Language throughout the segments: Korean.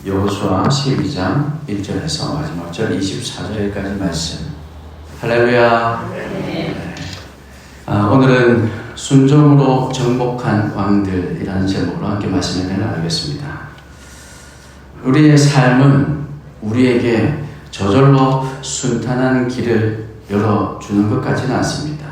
여호수아 12장 1절에서 마지막 절 24절까지 말씀. 할렐루야. 네. 오늘은 순종으로 정복한 왕들이라는 제목으로 함께 말씀을 나누겠습니다. 우리의 삶은 우리에게 저절로 순탄한 길을 열어주는 것 같지는 않습니다.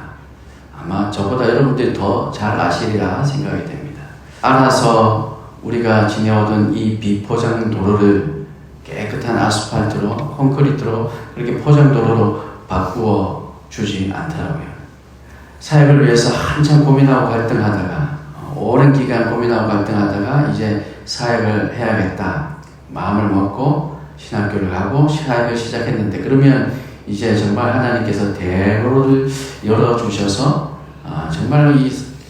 아마 저보다 여러분들이 더 잘 아시리라 생각이 됩니다. 알아서 우리가 지내오던 이 비포장 도로를 깨끗한 아스팔트로, 콘크리트로 그렇게 포장 도로로 바꾸어 주지 않더라고요. 사역을 위해서 한참 고민하고 갈등하다가, 오랜 기간 고민하고 갈등하다가 이제 사역을 해야겠다 마음을 먹고 신학교를 가고 사역을 시작했는데, 그러면 이제 정말 하나님께서 대로를 열어주셔서 정말로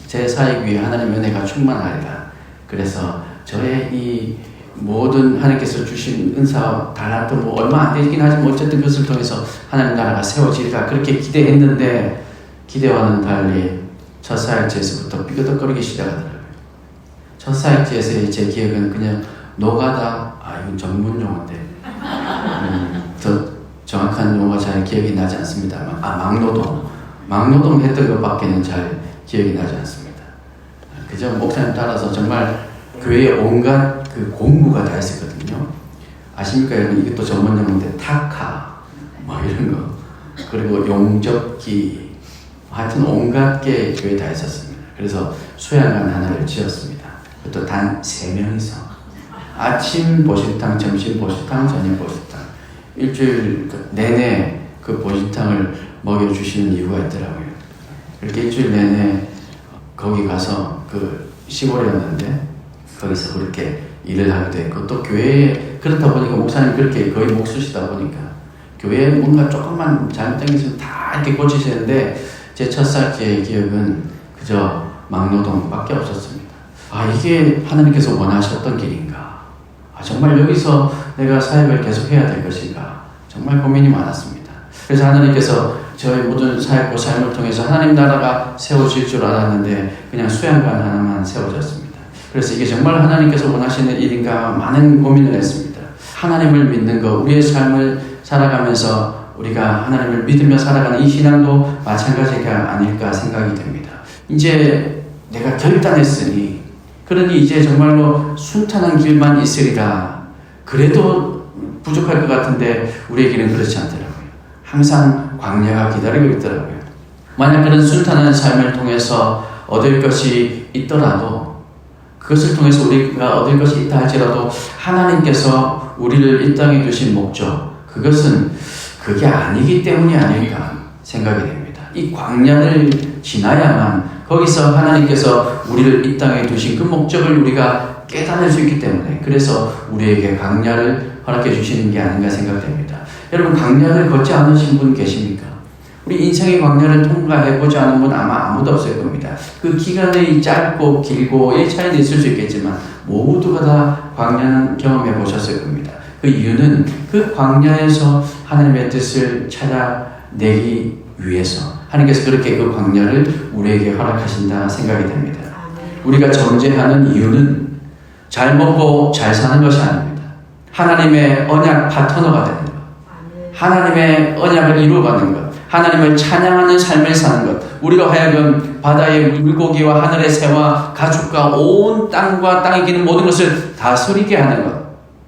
제 사역 위에 하나님의 은혜가 충만하리라. 그래서 저의 이 모든 하나님께서 주신 은사 달란트 얼마 안 되긴 하지만 어쨌든 그것을 통해서 하나님 나라가 세워지리라 그렇게 기대했는데, 기대와는 달리 첫 사역지에서부터 삐그덕거리기 시작하더라고요. 첫 사역지에서의 제 기억은 그냥 노가다, 이건 전문 용어인데 더 정확한 용어가 잘 기억이 나지 않습니다. 막노동 했던 것밖에는 잘 기억이 나지 않습니다. 그저 목사님 따라서 정말 교회에 온갖 그 공부가 다 있었거든요. 아십니까 여러분? 이게 또 전문 용어인데 타카 이런 거, 그리고 용접기, 하여튼 온갖 게 교회에 다 있었습니다. 그래서 수양관 하나를 지었습니다. 그것도 단 3명이서 아침 보신탕, 점심 보신탕, 저녁 보신탕, 일주일 내내 그 보신탕을 먹여주시는 이유가 있더라고요. 그렇게 일주일 내내 거기 가서 그 시골이었는데 거기서 그렇게 일을 하게 됐고, 또 교회에 그렇다 보니까 목사님 그렇게 거의 목수시다 보니까 교회에 뭔가 조금만 잘못된 게 있으면 다 이렇게 고치시는데, 제 첫 사역의 기억은 그저 막노동밖에 없었습니다. 이게 하나님께서 원하셨던 길인가? 정말 여기서 내가 사역을 계속 해야 될 것인가? 정말 고민이 많았습니다. 그래서 하나님께서 저의 모든 사역과 삶을 통해서 하나님 나라가 세워질 줄 알았는데 그냥 수양관 하나만 세워졌습니다. 그래서 이게 정말 하나님께서 원하시는 일인가 많은 고민을 했습니다. 하나님을 믿는 것, 우리의 삶을 살아가면서 우리가 하나님을 믿으며 살아가는 이 신앙도 마찬가지가 아닐까 생각이 됩니다. 이제 내가 결단했으니, 그러니 이제 정말로 순탄한 길만 있으리라. 그래도 부족할 것 같은데 우리에게는 그렇지 않더라고요. 항상 광야가 기다리고 있더라고요. 만약 그런 순탄한 삶을 통해서 얻을 것이 있더라도, 그것을 통해서 우리가 얻을 것이 있다 할지라도 하나님께서 우리를 이 땅에 두신 목적, 그게 아니기 때문이 아닐까 생각이 됩니다. 이 광야를 지나야만 거기서 하나님께서 우리를 이 땅에 두신 그 목적을 우리가 깨달을 수 있기 때문에, 그래서 우리에게 광야를 허락해 주시는 게 아닌가 생각됩니다. 여러분, 광야를 걷지 않으신 분 계십니까? 우리 인생의 광야를 통과해보지 않은 분 아마 아무도 없을 겁니다. 그 기간이 짧고 길고의 차이는 있을 수 있겠지만 모두가 다 광야는 경험해 보셨을 겁니다. 그 이유는 그 광야에서 하나님의 뜻을 찾아내기 위해서 하나님께서 그렇게 그 광야를 우리에게 허락하신다 생각이 됩니다. 우리가 정죄하는 이유는 잘 먹고 잘 사는 것이 아닙니다. 하나님의 언약 파트너가 되는 것, 하나님의 언약을 이루어가는 것, 하나님을 찬양하는 삶을 사는 것, 우리가 하여금 바다의 물고기와 하늘의 새와 가축과 온 땅과 땅에 기는 모든 것을 다스리게 하는 것,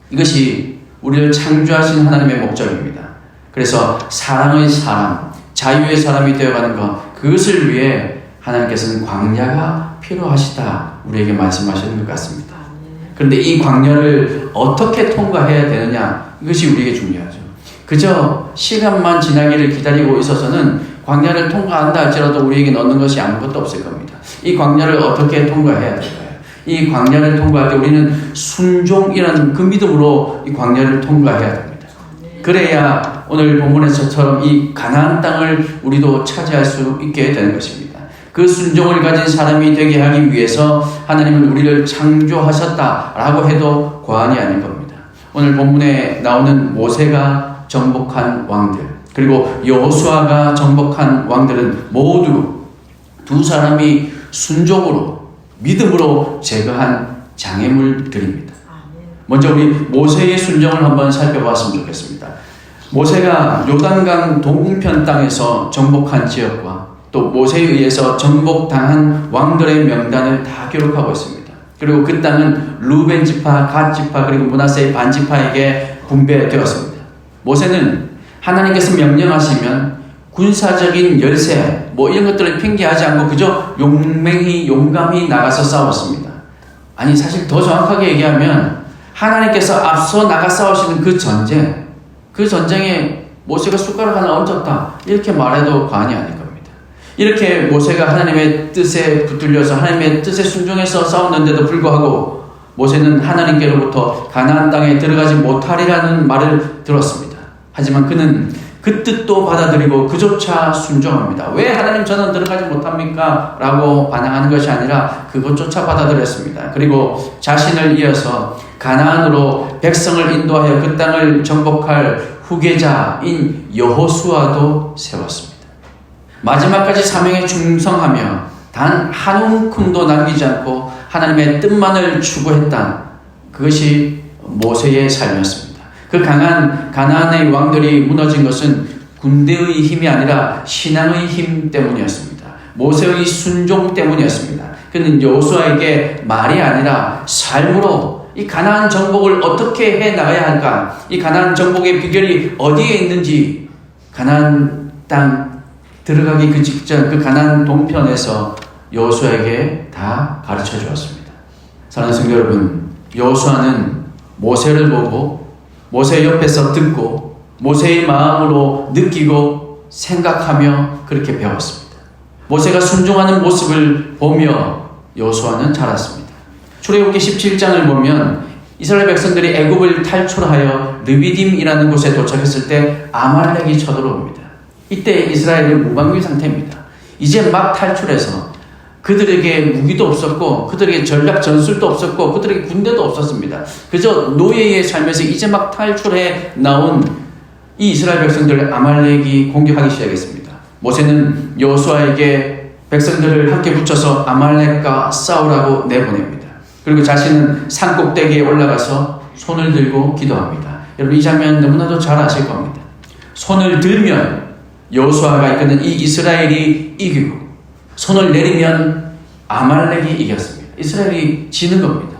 이것이 우리를 창조하신 하나님의 목적입니다. 그래서 사랑의 사람, 자유의 사람이 되어가는 것, 그것을 위해 하나님께서는 광야가 필요하시다 우리에게 말씀하시는 것 같습니다. 그런데 이 광야를 어떻게 통과해야 되느냐, 이것이 우리에게 중요하죠. 그저 시간만 지나기를 기다리고 있어서는 광야를 통과한다 할지라도 우리에게 얻는 것이 아무것도 없을 겁니다. 이 광야를 어떻게 통과해야 될까요? 이 광야를 통과할 때 우리는 순종이라는 그 믿음으로 이 광야를 통과해야 됩니다. 그래야 오늘 본문에서처럼 이 가나안 땅을 우리도 차지할 수 있게 되는 것입니다. 그 순종을 가진 사람이 되게 하기 위해서 하나님은 우리를 창조하셨다라고 해도 과언이 아닐 겁니다. 오늘 본문에 나오는 모세가 정복한 왕들, 그리고 여호수아가 정복한 왕들은 모두 두 사람이 순종으로, 믿음으로 제거한 장애물들입니다. 먼저 우리 모세의 순종을 한번 살펴봤으면 좋겠습니다. 모세가 요단강 동편 땅에서 정복한 지역과 또 모세에 의해서 정복당한 왕들의 명단을 다 기록하고 있습니다. 그리고 그 땅은 루벤 지파, 갓 지파, 그리고 므낫세의 반 지파에게 분배되었습니다. 모세는 하나님께서 명령하시면 군사적인 열세 이런 것들을 핑계하지 않고 그저 용감히 나가서 싸웠습니다. 아니 사실 더 정확하게 얘기하면 하나님께서 앞서 나가 싸우시는 그 전쟁에 모세가 숟가락 하나 얹었다 이렇게 말해도 과언이 아닐 겁니다. 이렇게 모세가 하나님의 뜻에 붙들려서 하나님의 뜻에 순종해서 싸웠는데도 불구하고 모세는 하나님께로부터 가나안 땅에 들어가지 못하리라는 말을 들었습니다. 하지만 그는 그 뜻도 받아들이고 그조차 순종합니다. 왜 하나님 저는 들어가지 못합니까? 라고 반항하는 것이 아니라 그것조차 받아들였습니다. 그리고 자신을 이어서 가나안으로 백성을 인도하여 그 땅을 정복할 후계자인 여호수아도 세웠습니다. 마지막까지 사명에 충성하며 단 한 움큼도 남기지 않고 하나님의 뜻만을 추구했다. 그것이 모세의 삶이었습니다. 그 강한 가나안의 왕들이 무너진 것은 군대의 힘이 아니라 신앙의 힘 때문이었습니다. 모세의 순종 때문이었습니다. 그는 여호수아에게 말이 아니라 삶으로 이 가나안 정복을 어떻게 해 나가야 할까? 이 가나안 정복의 비결이 어디에 있는지 가나안 땅 들어가기 그 직전 그 가나안 동편에서 여호수아에게 다 가르쳐 주었습니다. 사랑하는 성도 여러분, 여호수아는 모세를 보고 모세 옆에서 듣고 모세의 마음으로 느끼고 생각하며 그렇게 배웠습니다. 모세가 순종하는 모습을 보며 여호수아는 자랐습니다. 출애굽기 17장을 보면 이스라엘 백성들이 애굽을 탈출하여 르비딤이라는 곳에 도착했을 때 아말렉이 쳐들어옵니다. 이때 이스라엘은 무방비 상태입니다. 이제 막 탈출해서 그들에게 무기도 없었고 그들에게 전략 전술도 없었고 그들에게 군대도 없었습니다. 그저 노예의 삶에서 이제 막 탈출해 나온 이 이스라엘 백성들을 아말렉이 공격하기 시작했습니다. 모세는 여호수아에게 백성들을 함께 붙여서 아말렉과 싸우라고 내보냅니다. 그리고 자신은 산꼭대기에 올라가서 손을 들고 기도합니다. 여러분 이 장면 너무나도 잘 아실 겁니다. 손을 들면 여호수아가 이끄는 이 이스라엘이 이기고 손을 내리면 아말렉이 이겼습니다. 이스라엘이 지는 겁니다.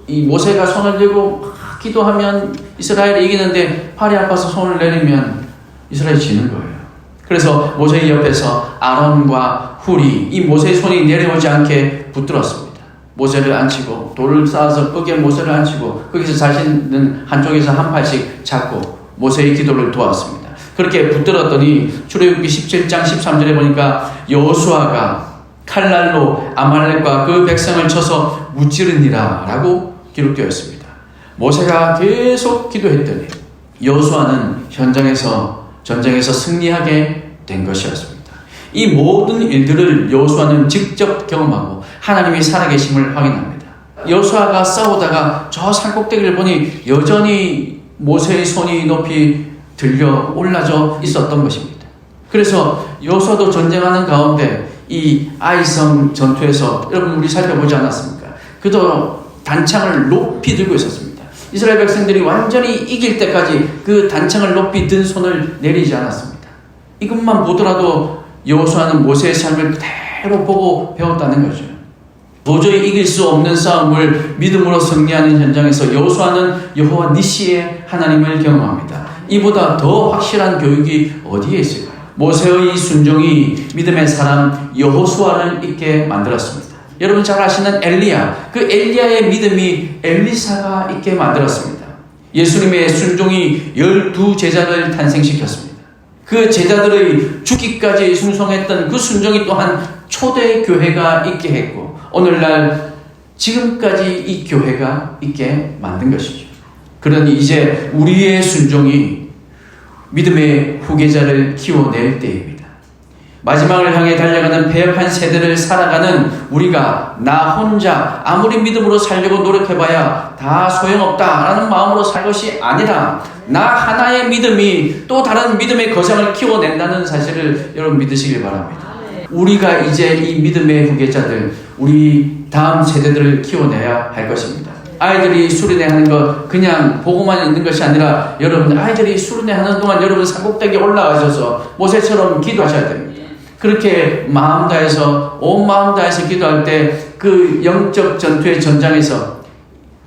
이 모세가 손을 들고 막 기도하면 이스라엘이 이기는데 팔이 아파서 손을 내리면 이스라엘이 지는 거예요. 그래서 모세의 옆에서 아론과 훌이 이 모세의 손이 내려오지 않게 붙들었습니다. 모세를 앉히고 돌을 쌓아서 거기에 모세를 앉히고 거기서 자신은 한쪽에서 한 팔씩 잡고 모세의 기도를 도왔습니다. 그렇게 붙들었더니 출애굽기 17장 13절에 보니까 여호수아가 칼날로 아말렉과 그 백성을 쳐서 무찌르니라 라고 기록되어 있습니다. 모세가 계속 기도했더니 여호수아는 전쟁에서 승리하게 된 것이었습니다. 이 모든 일들을 여호수아는 직접 경험하고 하나님이 살아계심을 확인합니다. 여호수아가 싸우다가 저 산꼭대기를 보니 여전히 모세의 손이 높이 들려 올라져 있었던 것입니다. 그래서 여호수아도 전쟁하는 가운데 이 아이성 전투에서 여러분 우리 살펴보지 않았습니까? 그도 단창을 높이 들고 있었습니다. 이스라엘 백성들이 완전히 이길 때까지 그 단창을 높이 든 손을 내리지 않았습니다. 이것만 보더라도 여호수아는 모세의 삶을 그대로 보고 배웠다는 거죠. 도저히 이길 수 없는 싸움을 믿음으로 승리하는 현장에서 여호수아는 여호와 니시의 하나님을 경험합니다. 이보다 더 확실한 교육이 어디에 있을까요? 모세의 순종이 믿음의 사람 여호수아를 있게 만들었습니다. 여러분 잘 아시는 엘리야, 그 엘리야의 믿음이 엘리사가 있게 만들었습니다. 예수님의 순종이 12제자를 탄생시켰습니다. 그 제자들의 죽기까지 순종했던 그 순종이 또한 초대 교회가 있게 했고 오늘날 지금까지 이 교회가 있게 만든 것이죠. 그러니 이제 우리의 순종이 믿음의 후계자를 키워낼 때입니다. 마지막을 향해 달려가는 패역한 세대를 살아가는 우리가 나 혼자 아무리 믿음으로 살려고 노력해봐야 다 소용없다라는 마음으로 살 것이 아니라 나 하나의 믿음이 또 다른 믿음의 거장을 키워낸다는 사실을 여러분 믿으시길 바랍니다. 우리가 이제 이 믿음의 후계자들, 우리 다음 세대들을 키워내야 할 것입니다. 아이들이 수련회 하는 거 그냥 보고만 있는 것이 아니라 여러분 아이들이 수련회 하는 동안 여러분 산꼭대기에 올라가셔서 모세처럼 기도하셔야 됩니다. 그렇게 마음 다해서 온 마음 다해서 기도할 때 그 영적 전투의 전장에서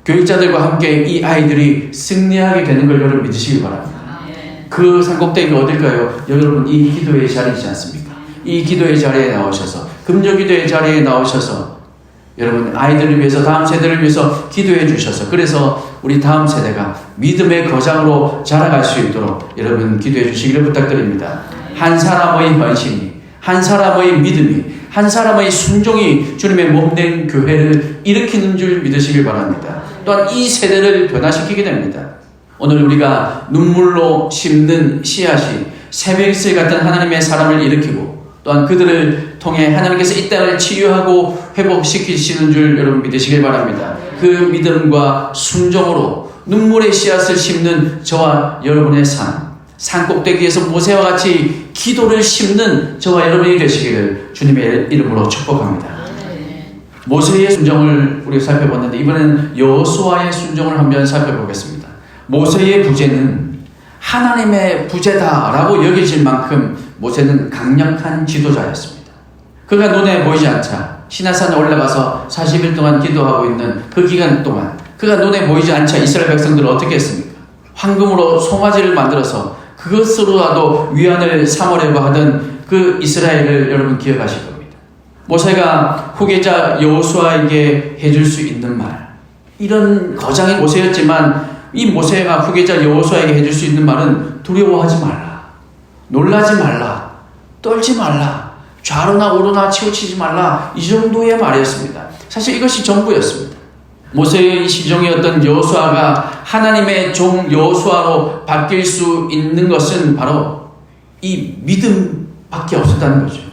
교육자들과 함께 이 아이들이 승리하게 되는 걸 여러분 믿으시기 바랍니다. 그 산꼭대기가 어딜까요? 여러분 이 기도의 자리이지 않습니까? 이 기도의 자리에 나오셔서 금요 기도의 자리에 나오셔서 여러분 아이들을 위해서 다음 세대를 위해서 기도해 주셔서 그래서 우리 다음 세대가 믿음의 거장으로 자라갈 수 있도록 여러분 기도해 주시기를 부탁드립니다. 한 사람의 헌신이 한 사람의 믿음이 한 사람의 순종이 주님의 몸된 교회를 일으키는 줄 믿으시길 바랍니다. 또한 이 세대를 변화시키게 됩니다. 오늘 우리가 눈물로 심는 씨앗이 새벽새 같은 하나님의 사람을 일으키고 또한 그들을 통해 하나님께서 이 땅을 치유하고 회복시키시는 줄 여러분 믿으시길 바랍니다. 그 믿음과 순종으로 눈물의 씨앗을 심는 저와 여러분의 산꼭대기에서 모세와 같이 기도를 심는 저와 여러분이 되시기를 주님의 이름으로 축복합니다. 모세의 순종을 우리가 살펴봤는데 이번에는 여호수아의 순종을 한번 살펴보겠습니다. 모세의 부재는 하나님의 부재다라고 여겨질 만큼 모세는 강력한 지도자였습니다. 그가 눈에 보이지 않자 시내산에 올라가서 40일 동안 기도하고 있는 그 기간 동안 그가 눈에 보이지 않자 이스라엘 백성들은 어떻게 했습니까? 황금으로 송아지를 만들어서 그것으로라도 위안을 삼으려고 하던 그 이스라엘을 여러분 기억하실 겁니다. 모세가 후계자 여호수아에게 해줄 수 있는 말, 이런 거장이 모세였지만 이 모세가 후계자 여호수아에게 해줄 수 있는 말은 두려워하지 말라, 놀라지 말라, 떨지 말라, 좌로나 우로나 치우치지 말라, 이 정도의 말이었습니다. 사실 이것이 전부였습니다. 모세의 시종이었던 여호수아가 하나님의 종 여호수아로 바뀔 수 있는 것은 바로 이 믿음밖에 없었다는 거죠.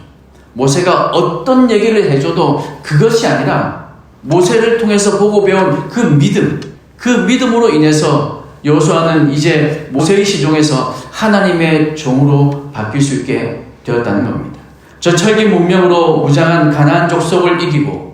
모세가 어떤 얘기를 해줘도 그것이 아니라 모세를 통해서 보고 배운 그 믿음으로 인해서 여호수아는 이제 모세의 시종에서 하나님의 종으로 바뀔 수 있게 되었다는 겁니다. 저 철기 문명으로 무장한 가나안 족속을 이기고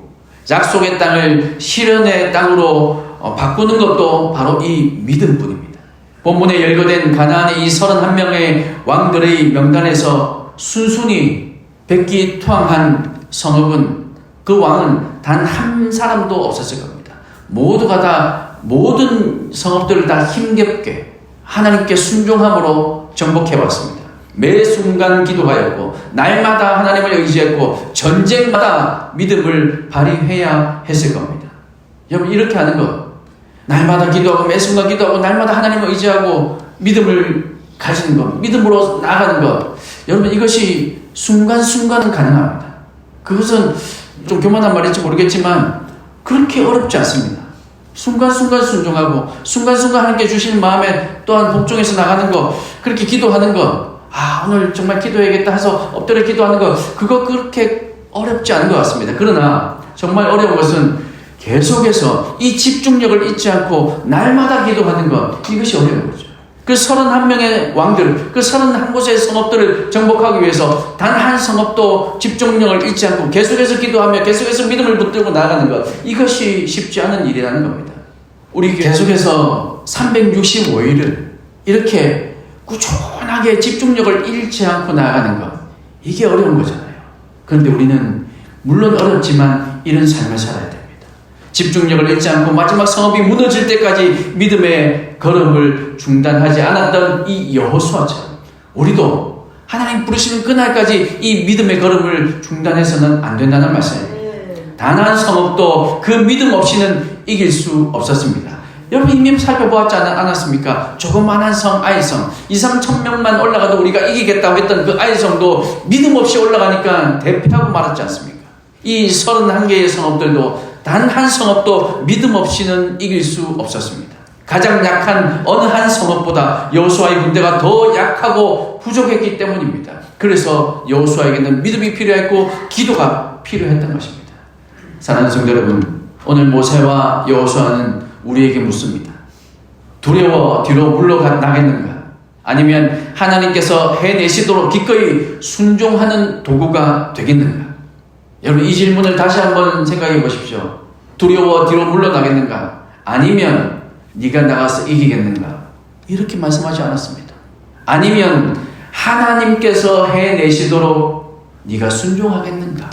약속의 땅을 실현의 땅으로 바꾸는 것도 바로 이 믿음뿐입니다. 본문에 열거된 가나안의 이 31명의 왕들의 명단에서 순순히 백기투항한 성읍은 그 왕은 단 한 사람도 없었을 겁니다. 모두가 다 모든 성읍들을 다 힘겹게 하나님께 순종함으로 정복해왔습니다. 매 순간 기도하였고 날마다 하나님을 의지했고 전쟁마다 믿음을 발휘해야 했을 겁니다. 여러분 이렇게 하는 것, 날마다 기도하고 매 순간 기도하고 날마다 하나님을 의지하고 믿음을 가지는 것, 믿음으로 나아가는 것, 여러분 이것이 순간순간은 가능합니다. 그것은 좀 교만한 말일지 모르겠지만 그렇게 어렵지 않습니다. 순간순간 순종하고 순간순간 하나님께 주시는 마음에 또한 복종해서 나가는 것, 그렇게 기도하는 것, 오늘 정말 기도해야겠다 해서 엎드려 기도하는 것, 그거 그렇게 어렵지 않은 것 같습니다. 그러나 정말 어려운 것은 계속해서 이 집중력을 잊지 않고 날마다 기도하는 것, 이것이 어려운 거죠. 그 31명의 왕들, 그 31곳의 성읍들을 정복하기 위해서 단 한 성읍도 집중력을 잃지 않고 계속해서 기도하며 계속해서 믿음을 붙들고 나아가는 것, 이것이 쉽지 않은 일이라는 겁니다. 우리 계속해서 365일을 이렇게 꾸준하게 집중력을 잃지 않고 나아가는 것, 이게 어려운 거잖아요. 그런데 우리는 물론 어렵지만 이런 삶을 살아야 됩니다. 집중력을 잃지 않고 마지막 성읍이 무너질 때까지 믿음의 걸음을 중단하지 않았던 이 여호수아처럼 우리도 하나님 부르시는 그날까지 이 믿음의 걸음을 중단해서는 안 된다는 말씀입니다. 단 한 성읍도 그 믿음 없이는 이길 수 없었습니다. 여러분 이미 살펴보았지 않았습니까? 조그만한 성 아이성, 2,000~3,000명만 올라가도 우리가 이기겠다고 했던 그 아이성도 믿음 없이 올라가니까 대패하고 말았지 않습니까? 이 31개의 성읍들도 단 한 성읍도 믿음 없이는 이길 수 없었습니다. 가장 약한 어느 한 성읍보다 여호수아의 군대가 더 약하고 부족했기 때문입니다. 그래서 여호수아에게는 믿음이 필요했고 기도가 필요했던 것입니다. 사랑하는 성도 여러분, 오늘 모세와 여호수아는 우리에게 묻습니다. 두려워 뒤로 물러나겠는가? 아니면 하나님께서 해내시도록 기꺼이 순종하는 도구가 되겠는가? 여러분 이 질문을 다시 한번 생각해 보십시오. 두려워 뒤로 물러나겠는가? 아니면 네가 나가서 이기겠는가? 이렇게 말씀하지 않았습니다. 아니면 하나님께서 해내시도록 네가 순종하겠는가?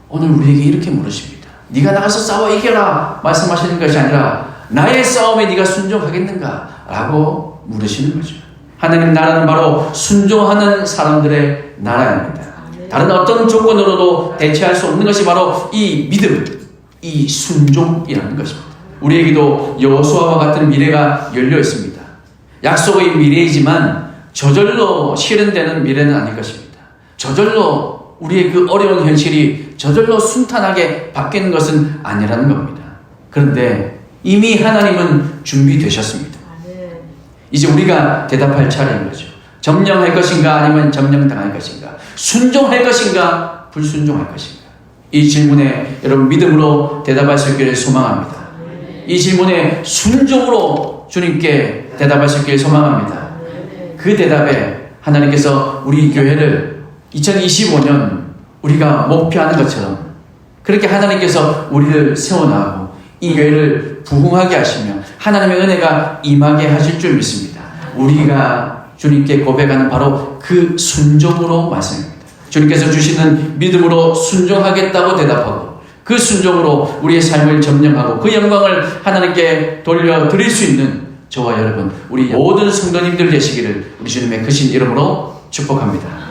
오늘 우리에게 이렇게 물으십니다. 네가 나가서 싸워 이겨라 말씀하시는 것이 아니라 나의 싸움에 네가 순종하겠는가? 라고 물으시는 거죠. 하나님 나라는 바로 순종하는 사람들의 나라입니다. 다른 어떤 조건으로도 대체할 수 없는 것이 바로 이 믿음, 이 순종이라는 것입니다. 우리에게도 여호수아와 같은 미래가 열려 있습니다. 약속의 미래이지만 저절로 실현되는 미래는 아닐 것입니다. 저절로 우리의 그 어려운 현실이 저절로 순탄하게 바뀌는 것은 아니라는 겁니다. 그런데 이미 하나님은 준비되셨습니다. 이제 우리가 대답할 차례인 거죠. 점령할 것인가 아니면 점령당할 것인가? 순종할 것인가 불순종할 것인가? 이 질문에 여러분 믿음으로 대답할 수 있기를 소망합니다. 이 질문에 순종으로 주님께 대답할 수 있기를 소망합니다. 그 대답에 하나님께서 우리 교회를 2025년 우리가 목표하는 것처럼 그렇게 하나님께서 우리를 세워나가고 이 교회를 부흥하게 하시며 하나님의 은혜가 임하게 하실 줄 믿습니다. 우리가 주님께 고백하는 바로 그 순종으로 말씀입니다. 주님께서 주시는 믿음으로 순종하겠다고 대답하고 그 순종으로 우리의 삶을 점령하고 그 영광을 하나님께 돌려드릴 수 있는 저와 여러분 우리 모든 성도님들 되시기를 우리 주님의 크신 이름으로 축복합니다.